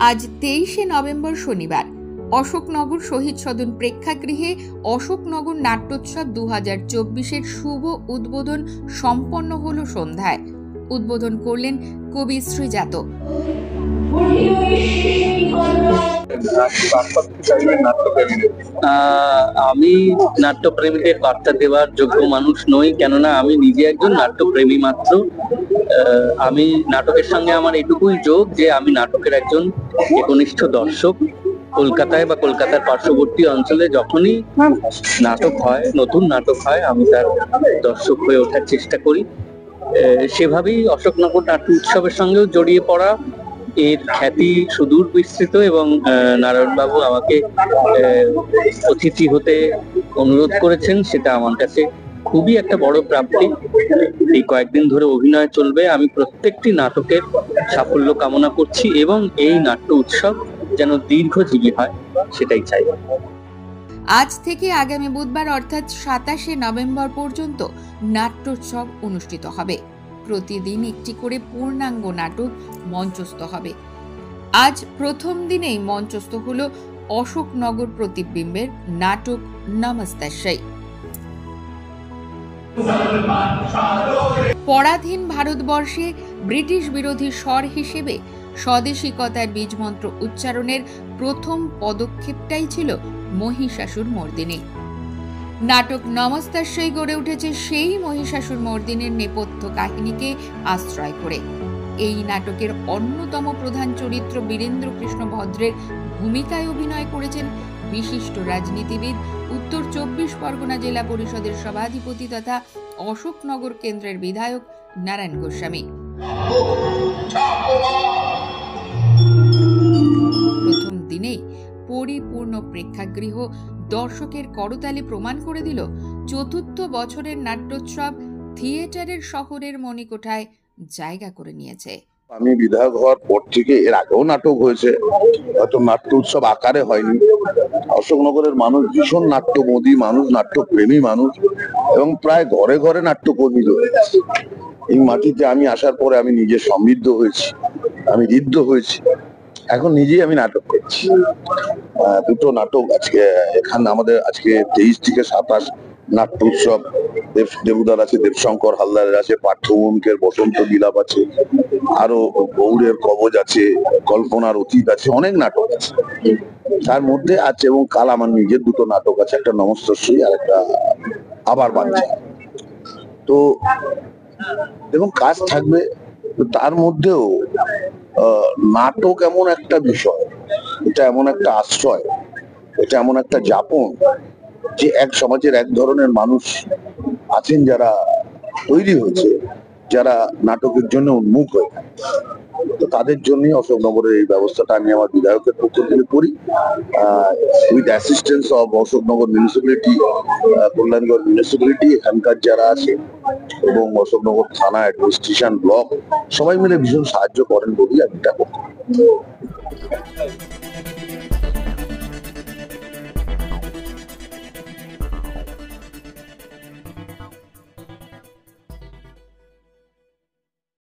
আজ 23শে নভেম্বর শনিবার অশোকনগর শহীদ সদন প্রেক্ষাগৃহে অশোকনগর নাট্যোৎসব 2024-এর শুভ উদ্বোধন সম্পন্ন হল সন্ধ্যায়। উদ্বোধন করলেন কবি শ্রীজাত। আমি নাট্যপ্রেমীদের বার্তা দেওয়ার যোগ্য মানুষ নই, কেননা আমি নিজে একজন নাট্যপ্রেমী মাত্র। আমি নাটকের সঙ্গে আমার এটুকুই যোগ যে আমি নাটকের একজন একনিষ্ঠ দর্শক। কলকাতায় বা কলকাতার পার্শ্ববর্তী অঞ্চলে যখনই নাটক হয়, নতুন নাটক হয়, আমি তার দর্শক হয়ে ওঠার চেষ্টা করি। সেভাবেই অশোকনগর নাট্য উৎসবের সঙ্গেও জড়িয়ে পড়া। এর খ্যাতি সুদূর বিস্তৃত এবং নারায়ণবাবু আমাকে অতিথি হতে অনুরোধ করেছেন, সেটা আমার কাছে খুবই একটা বড় প্রাপ্তি। এই কয়েকদিন ধরে অভিনয় চলবে, আমি প্রত্যেকটি নাটকের সাফল্য কামনা করছি এবং এই নাট্য উৎসব যেন দীর্ঘজীবী হয় সেটাই চাই। আজ থেকে আগামী বুধবার অর্থাৎ 27শে নভেম্বর পর্যন্ত নাট্যোৎসব অনুষ্ঠিত হবে। প্রতিদিন একটি করে পূর্ণাঙ্গ নাটক মঞ্চস্থ হবে। আজ প্রথম দিনেই মঞ্চস্থ হল অশোকনগর প্রতিবিম্বের নাটক নমস্তাস্যই। পরাধীন ভারতবর্ষে ব্রিটিশ বিরোধী স্বর হিসেবে স্বদেশিকতার বীজমন্ত্র উচ্চারণের প্রথম পদক্ষেপটাই ছিল মহিষাসুর মর্দিনী। নাটক নমস্তাস্যই গড়ে উঠেছে সেই মহিষাসুর মর্দিনীর নেপথ্য কাহিনীকে আশ্রয় করে। এই নাটকের অন্যতম প্রধান চরিত্র বীরেন্দ্র কৃষ্ণ ভদ্রের ভূমিকায় অভিনয় করেছেন বিশিষ্ট রাজনীতিবিদ, উত্তর 24 পরগনা জেলা পরিষদের সভাধিপতি তথা অশোকনগর কেন্দ্রের বিধায়ক নারায়ণ গোস্বামী। প্রথম দিনেই পরিপূর্ণ প্রেক্ষাগৃহ দর্শকের করতালি প্রমাণ করে দিল চতুর্থ বছরের নাট্যোৎসব থিয়েটারের শহরের মণিকোঠায় জায়গা করে নিয়েছে। আমি বিধায়ক হওয়ার পর থেকে এর আগেও নাটক হয়েছে, হয়তো নাট্য উৎসব আকারে হয়নি। অশোকনগরের মানুষ ভীষণ নাট্যমোদী মানুষ, নাট্যপ্রেমী মানুষ এবং প্রায় ঘরে ঘরে নাট্যকর্মী রয়েছে। এই মাটিতে আমি আসার পরে আমি নিজে সমৃদ্ধ হয়েছি, আমি ঋদ্ধ হয়েছি। এখন নিজেই আমি নাটক করছি। দুটো নাটক আজকে এখানে আমাদের আজকে 23 থেকে 27 নাট্য উৎসব। দেবুদার আছে, দেবশঙ্কর হালদারের আছে, পাঠ্যভূমিকের বসন্ত বিলাপ আছে, আরো গৌড়ের কবজ আছে, কল্পনার অতীত আছে, অনেক নাটক আছে। তার মধ্যে আছে এবং কাল আমার নিজের দুটো নাটক আছে, একটা নমস্তাস্যই আর একটা আবার বাঞ্ছা। তো দেখুন কাজ থাকবে, তার মধ্যেও নাটক এমন একটা বিষয়, এটা এমন একটা আশ্রয়, এটা এমন একটা যাপন যে এক সমাজের এক ধরনের মানুষ আছেন যারা তৈরি হয়েছে, যারা নাটকের জন্য উন্মুখ হয়ে, তো তাদের জন্যই অশোকনগরের এই ব্যবস্থাটা আমি আমার বিধায়কের পক্ষ থেকে করি, with assistance of Ashoknagar municipality, Kalyangarh municipality, এখানকার যারা আছে এবং অশোকনগর থানা, অ্যাডমিনিস্ট্রেশন, ব্লক সবাই মিলে ভীষণ সাহায্য করেন বলেই আমি এটা করতে।